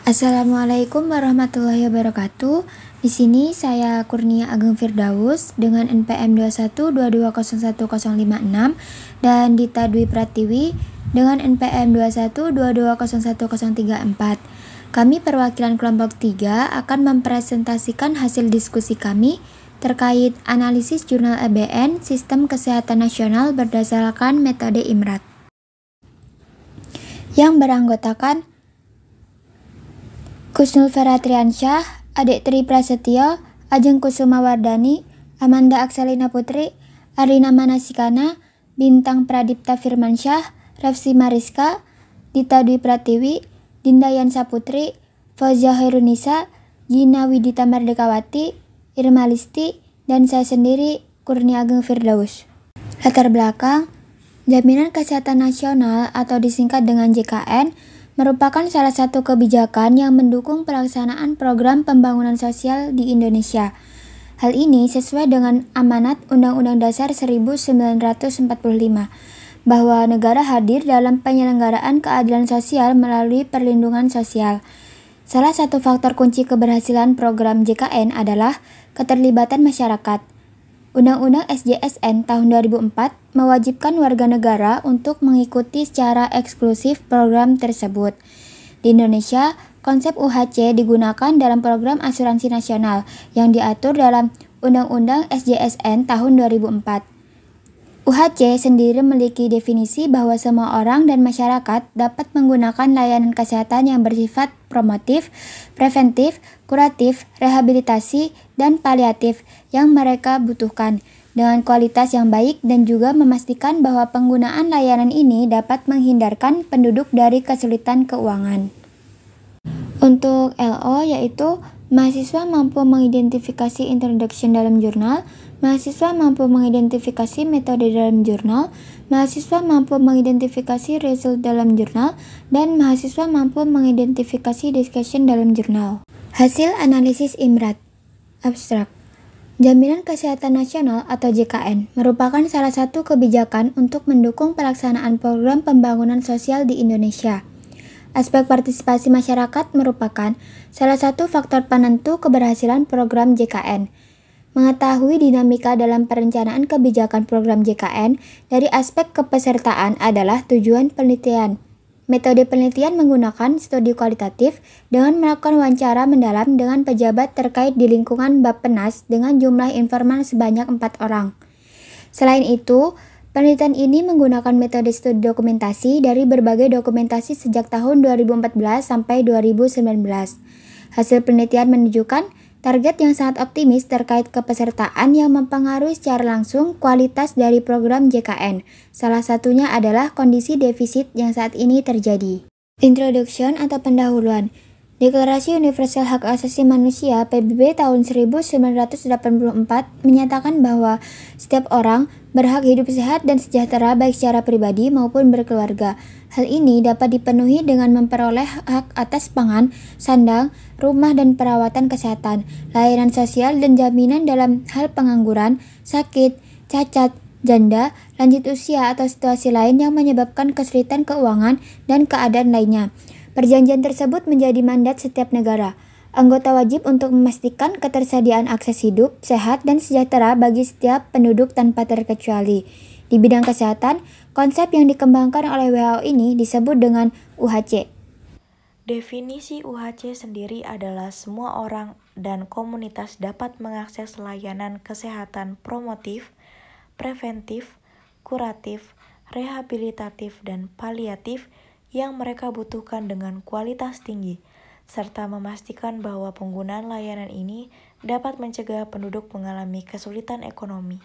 Assalamualaikum warahmatullahi wabarakatuh. Di sini saya Kurnia Ageng Firdaus dengan NPM 2122010056 dan Dita Dwi Pratiwi dengan NPM 2122010034. Kami perwakilan kelompok 3 akan mempresentasikan hasil diskusi kami terkait analisis jurnal EBN Sistem Kesehatan Nasional berdasarkan metode IMRAT yang beranggotakan Kusnul Feratriansyah, Adik Tri Prasetyo, Ajeng Kusuma Wardani, Amanda Aksalina Putri, Arina Manasikana, Bintang Pradipta Firmansyah, Refsi Mariska, Dita Dwi Pratiwi, Dinda Yansa Putri, Fauzia Khairunisa, Gina Widita Merdekawati, Irma Listi, dan saya sendiri Kurnia Ageng Firdaus. Latar belakang, Jaminan Kesehatan Nasional atau disingkat dengan JKN merupakan salah satu kebijakan yang mendukung pelaksanaan program pembangunan sosial di Indonesia. Hal ini sesuai dengan amanat Undang-Undang Dasar 1945, bahwa negara hadir dalam penyelenggaraan keadilan sosial melalui perlindungan sosial. Salah satu faktor kunci keberhasilan program JKN adalah keterlibatan masyarakat. Undang-Undang SJSN tahun 2004 mewajibkan warga negara untuk mengikuti secara eksklusif program tersebut. Di Indonesia, konsep UHC digunakan dalam program asuransi nasional yang diatur dalam Undang-Undang SJSN tahun 2004. UHC sendiri memiliki definisi bahwa semua orang dan masyarakat dapat menggunakan layanan kesehatan yang bersifat promotif, preventif, kuratif, rehabilitasi, dan paliatif yang mereka butuhkan dengan kualitas yang baik dan juga memastikan bahwa penggunaan layanan ini dapat menghindarkan penduduk dari kesulitan keuangan. Untuk LO yaitu mahasiswa mampu mengidentifikasi introduction dalam jurnal, mahasiswa mampu mengidentifikasi metode dalam jurnal, mahasiswa mampu mengidentifikasi result dalam jurnal, dan mahasiswa mampu mengidentifikasi discussion dalam jurnal. Hasil analisis IMRAT. Abstrak. Jaminan Kesehatan Nasional atau JKN merupakan salah satu kebijakan untuk mendukung pelaksanaan program pembangunan sosial di Indonesia. Aspek partisipasi masyarakat merupakan salah satu faktor penentu keberhasilan program JKN. Mengetahui dinamika dalam perencanaan kebijakan program JKN dari aspek kepesertaan adalah tujuan penelitian. Metode penelitian menggunakan studi kualitatif dengan melakukan wawancara mendalam dengan pejabat terkait di lingkungan Bappenas dengan jumlah informan sebanyak 4 orang. Selain itu, penelitian ini menggunakan metode studi dokumentasi dari berbagai dokumentasi sejak tahun 2014 sampai 2019. Hasil penelitian menunjukkan target yang sangat optimis terkait kepesertaan yang mempengaruhi secara langsung kualitas dari program JKN. Salah satunya adalah kondisi defisit yang saat ini terjadi. Introduction atau pendahuluan. Deklarasi Universal Hak Asasi Manusia PBB tahun 1984 menyatakan bahwa setiap orang berhak hidup sehat dan sejahtera baik secara pribadi maupun berkeluarga. Hal ini dapat dipenuhi dengan memperoleh hak atas pangan, sandang, rumah dan perawatan kesehatan, layanan sosial dan jaminan dalam hal pengangguran, sakit, cacat, janda, lanjut usia atau situasi lain yang menyebabkan kesulitan keuangan dan keadaan lainnya. Perjanjian tersebut menjadi mandat setiap negara. Anggota wajib untuk memastikan ketersediaan akses hidup, sehat, dan sejahtera bagi setiap penduduk tanpa terkecuali. Di bidang kesehatan, konsep yang dikembangkan oleh WHO ini disebut dengan UHC. Definisi UHC sendiri adalah semua orang dan komunitas dapat mengakses layanan kesehatan promotif, preventif, kuratif, rehabilitatif, dan paliatif yang mereka butuhkan dengan kualitas tinggi, serta memastikan bahwa penggunaan layanan ini dapat mencegah penduduk mengalami kesulitan ekonomi.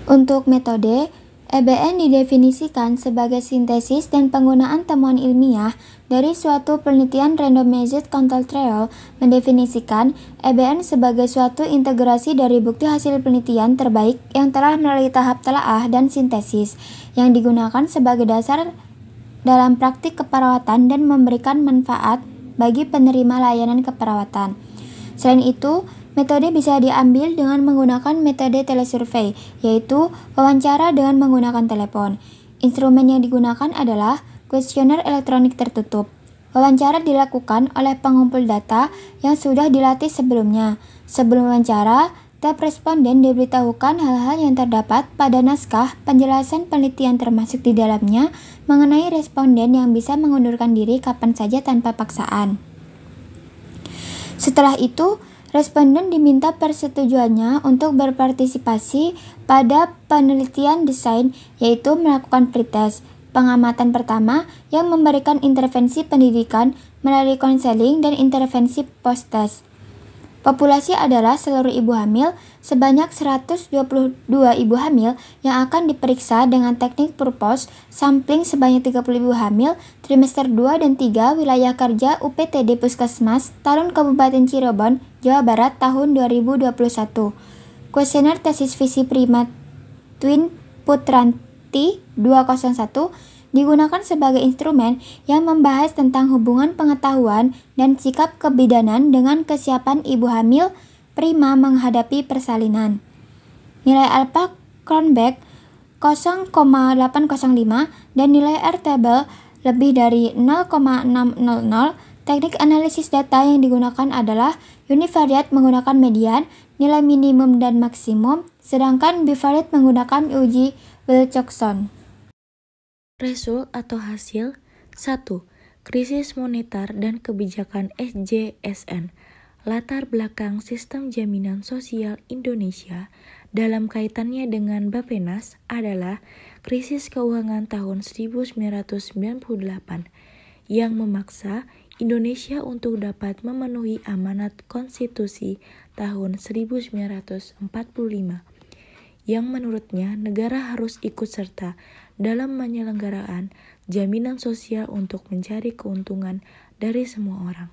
Untuk metode, EBN didefinisikan sebagai sintesis dan penggunaan temuan ilmiah dari suatu penelitian randomized control trial mendefinisikan EBN sebagai suatu integrasi dari bukti hasil penelitian terbaik yang telah melalui tahap telaah dan sintesis yang digunakan sebagai dasar dalam praktik keperawatan dan memberikan manfaat bagi penerima layanan keperawatan. Selain itu, metode bisa diambil dengan menggunakan metode telesurvey, yaitu wawancara dengan menggunakan telepon. Instrumen yang digunakan adalah kuesioner elektronik tertutup. Wawancara dilakukan oleh pengumpul data yang sudah dilatih sebelumnya. Sebelum wawancara, tiap responden diberitahukan hal-hal yang terdapat pada naskah penjelasan penelitian termasuk di dalamnya mengenai responden yang bisa mengundurkan diri kapan saja tanpa paksaan. Setelah itu, responden diminta persetujuannya untuk berpartisipasi pada penelitian desain, yaitu melakukan pretest, pengamatan pertama yang memberikan intervensi pendidikan melalui konseling dan intervensi post-test. Populasi adalah seluruh ibu hamil, sebanyak 122 ibu hamil yang akan diperiksa dengan teknik purpose sampling sebanyak 30 ibu hamil, trimester 2 dan 3 wilayah kerja UPTD Puskesmas, Talun Kabupaten Cirebon, Jawa Barat tahun 2021. Kuesioner tesis visi prima Twin Putranti 201 digunakan sebagai instrumen yang membahas tentang hubungan pengetahuan dan sikap kebidanan dengan kesiapan ibu hamil prima menghadapi persalinan. Nilai alpha Cronbach 0,805 dan nilai R-table lebih dari 0,600. Teknik analisis data yang digunakan adalah univariate menggunakan median, nilai minimum dan maksimum, sedangkan bivariate menggunakan uji Wilcoxon. Result atau hasil 1. Krisis moneter dan kebijakan SJSN. Latar belakang sistem jaminan sosial Indonesia dalam kaitannya dengan Bappenas adalah krisis keuangan tahun 1998 yang memaksa Indonesia untuk dapat memenuhi amanat konstitusi tahun 1945 yang menurutnya negara harus ikut serta dalam penyelenggaraan jaminan sosial untuk mencari keuntungan dari semua orang.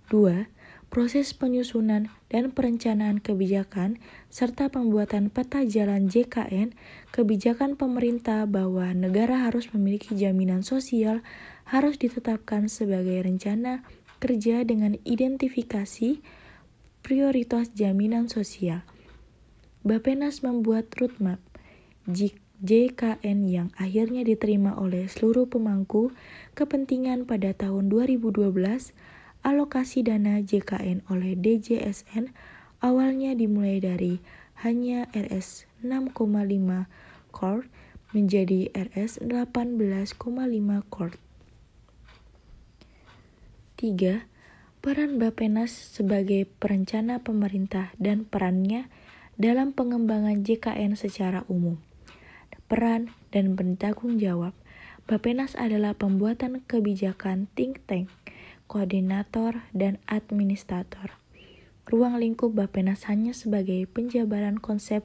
2. Proses penyusunan dan perencanaan kebijakan serta pembuatan peta jalan JKN, kebijakan pemerintah bahwa negara harus memiliki jaminan sosial harus ditetapkan sebagai rencana kerja dengan identifikasi prioritas jaminan sosial. Bappenas membuat roadmap JKN yang akhirnya diterima oleh seluruh pemangku kepentingan pada tahun 2012. Alokasi dana JKN oleh DJSN awalnya dimulai dari hanya Rs 6,5 Kord menjadi Rs 18,5 Kord. 3. Peran Bappenas sebagai perencana pemerintah dan perannya dalam pengembangan JKN secara umum. Peran dan bertanggung jawab. Bappenas adalah pembuatan kebijakan think tank, koordinator, dan administrator. Ruang lingkup Bappenas hanya sebagai penjabaran konsep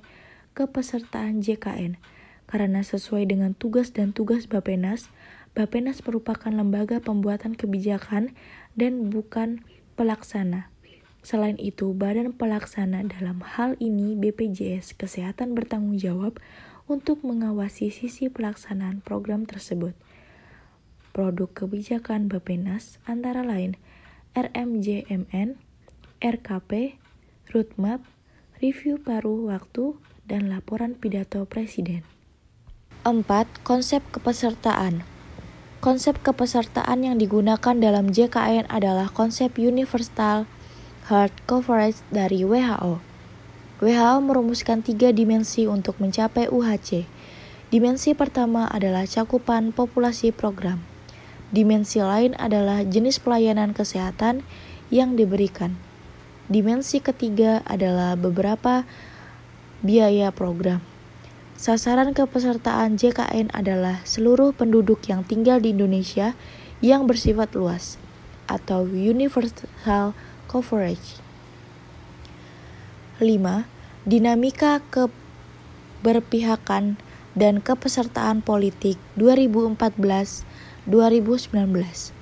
kepesertaan JKN. Karena sesuai dengan tugas dan tugas Bappenas, Bappenas merupakan lembaga pembuatan kebijakan dan bukan pelaksana. Selain itu, badan pelaksana dalam hal ini BPJS Kesehatan bertanggung jawab untuk mengawasi sisi pelaksanaan program tersebut. Produk kebijakan Bappenas antara lain RMJMN, RKP, roadmap, review paruh waktu, dan laporan pidato presiden. 4. Konsep kepesertaan. Konsep kepesertaan yang digunakan dalam JKN adalah konsep Universal Health Coverage dari WHO. WHO merumuskan 3 dimensi untuk mencapai UHC. Dimensi pertama adalah cakupan populasi program. Dimensi lain adalah jenis pelayanan kesehatan yang diberikan. Dimensi ketiga adalah beberapa biaya program. Sasaran kepesertaan JKN adalah seluruh penduduk yang tinggal di Indonesia yang bersifat luas, atau Universal Coverage. 5. Dinamika keberpihakan dan kepesertaan politik 2014-2019.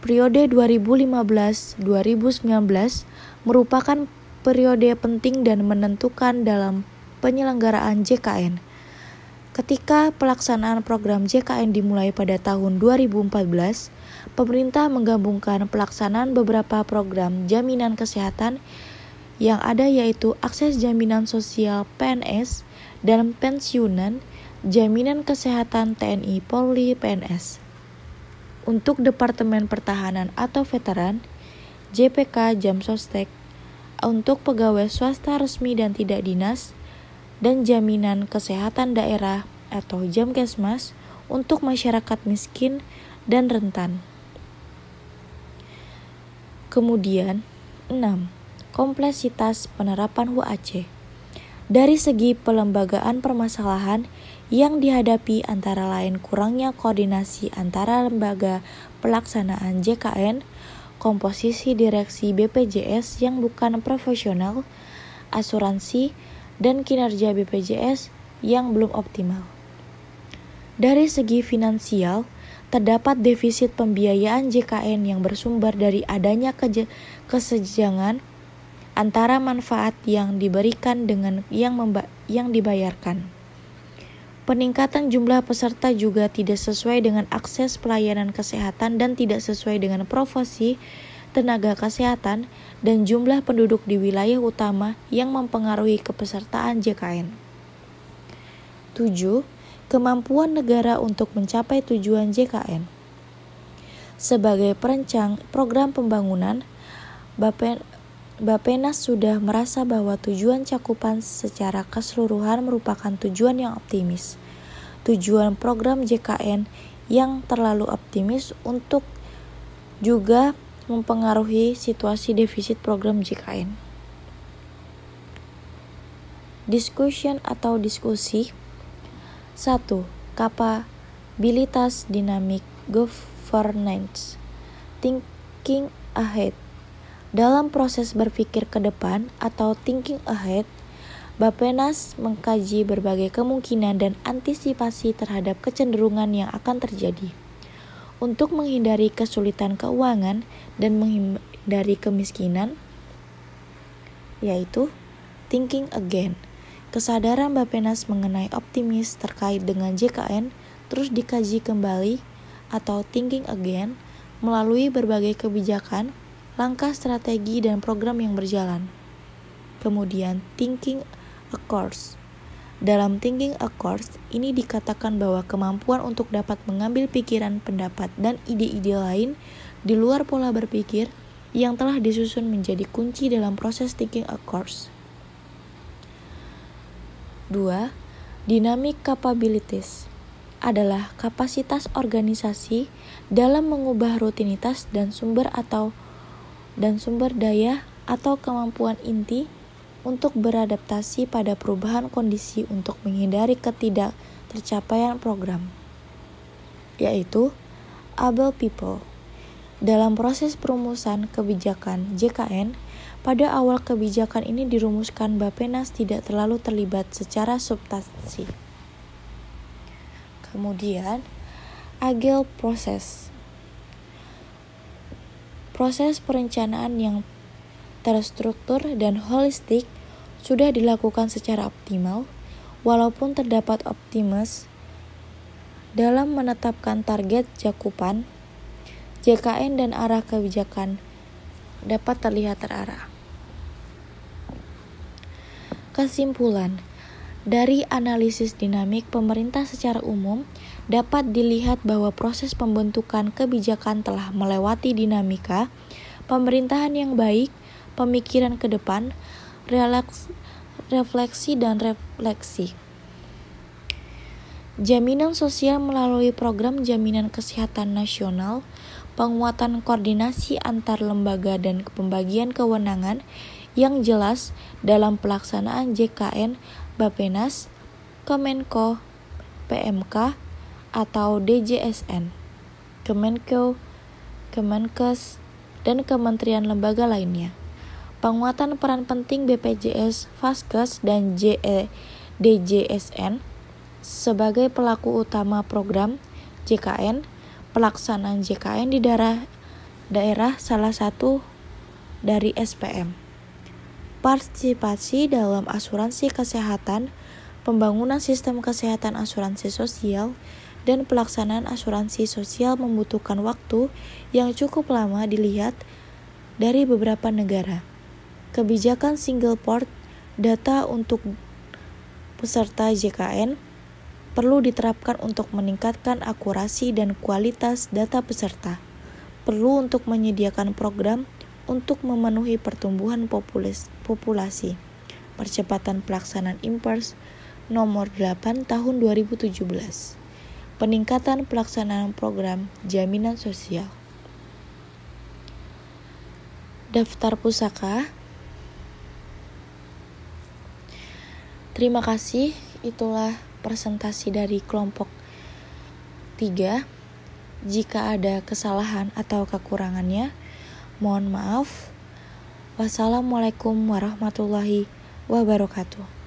Periode 2015-2019 merupakan periode penting dan menentukan dalam penyelenggaraan JKN. Ketika pelaksanaan program JKN dimulai pada tahun 2014, pemerintah menggabungkan pelaksanaan beberapa program jaminan kesehatan yang ada yaitu akses jaminan sosial PNS dan pensiunan, jaminan kesehatan TNI Polri PNS. Untuk Departemen Pertahanan atau Veteran, JPK Jamsostek. Untuk pegawai swasta resmi dan tidak dinas, dan Jaminan Kesehatan Daerah atau Jamkesmas untuk masyarakat miskin dan rentan. Kemudian, 6. Kompleksitas penerapan UAC. Dari segi pelembagaan permasalahan yang dihadapi antara lain kurangnya koordinasi antara lembaga pelaksanaan JKN, komposisi direksi BPJS yang bukan profesional, asuransi, dan kinerja BPJS yang belum optimal. Dari segi finansial, terdapat defisit pembiayaan JKN yang bersumber dari adanya kesenjangan antara manfaat yang diberikan dengan yang dibayarkan. Peningkatan jumlah peserta juga tidak sesuai dengan akses pelayanan kesehatan dan tidak sesuai dengan profesi tenaga kesehatan dan jumlah penduduk di wilayah utama yang mempengaruhi kepesertaan JKN. 7. Kemampuan negara untuk mencapai tujuan JKN. Sebagai perancang program pembangunan, Bappenas sudah merasa bahwa tujuan cakupan secara keseluruhan merupakan tujuan yang optimis. Tujuan program JKN yang terlalu optimis untuk juga mempengaruhi situasi defisit program JKN. Discussion atau diskusi. 1. Kapabilitas dynamic governance. Thinking ahead. Dalam proses berpikir ke depan atau thinking ahead, Bappenas mengkaji berbagai kemungkinan dan antisipasi terhadap kecenderungan yang akan terjadi. Untuk menghindari kesulitan keuangan dan menghindari kemiskinan, yaitu thinking again. Kesadaran Bappenas mengenai optimis terkait dengan JKN terus dikaji kembali atau thinking again melalui berbagai kebijakan, langkah strategi dan program yang berjalan. Kemudian thinking across. Dalam thinking across ini dikatakan bahwa kemampuan untuk dapat mengambil pikiran, pendapat, dan ide-ide lain di luar pola berpikir yang telah disusun menjadi kunci dalam proses thinking across. 2. Dynamic capabilities adalah kapasitas organisasi dalam mengubah rutinitas dan sumber daya atau kemampuan inti untuk beradaptasi pada perubahan kondisi untuk menghindari ketidaktercapaian program, yaitu able people. Dalam proses perumusan kebijakan JKN, pada awal kebijakan ini dirumuskan, Bappenas tidak terlalu terlibat secara substansi. Kemudian, agile process. Proses perencanaan yang terstruktur dan holistik sudah dilakukan secara optimal, walaupun terdapat optimis dalam menetapkan target cakupan JKN dan arah kebijakan dapat terlihat terarah. Kesimpulan dari analisis dinamik pemerintah secara umum dapat dilihat bahwa proses pembentukan kebijakan telah melewati dinamika pemerintahan yang baik, pemikiran ke depan, refleksi dan refleksi. Jaminan sosial melalui program jaminan kesehatan nasional, penguatan koordinasi antar lembaga dan pembagian kewenangan yang jelas dalam pelaksanaan JKN Bappenas, Kemenko, PMK, atau DJSN, Kemenko, Kemenkes, dan kementerian lembaga lainnya. Penguatan peran penting BPJS, Vaskes, dan DJSN sebagai pelaku utama program JKN. Pelaksanaan JKN di daerah salah satu dari SPM. Partisipasi dalam asuransi kesehatan, pembangunan sistem kesehatan asuransi sosial, dan pelaksanaan asuransi sosial membutuhkan waktu yang cukup lama dilihat dari beberapa negara. Kebijakan single port data untuk peserta JKN Perlu diterapkan untuk meningkatkan akurasi dan kualitas data peserta. Perlu untuk menyediakan program untuk memenuhi pertumbuhan populasi. Percepatan pelaksanaan Impers nomor 8 tahun 2017. Peningkatan pelaksanaan program jaminan sosial. Daftar pusaka. Terima kasih, itulah presentasi dari kelompok 3. Jika ada kesalahan atau kekurangannya, mohon maaf. Wassalamualaikum warahmatullahi wabarakatuh.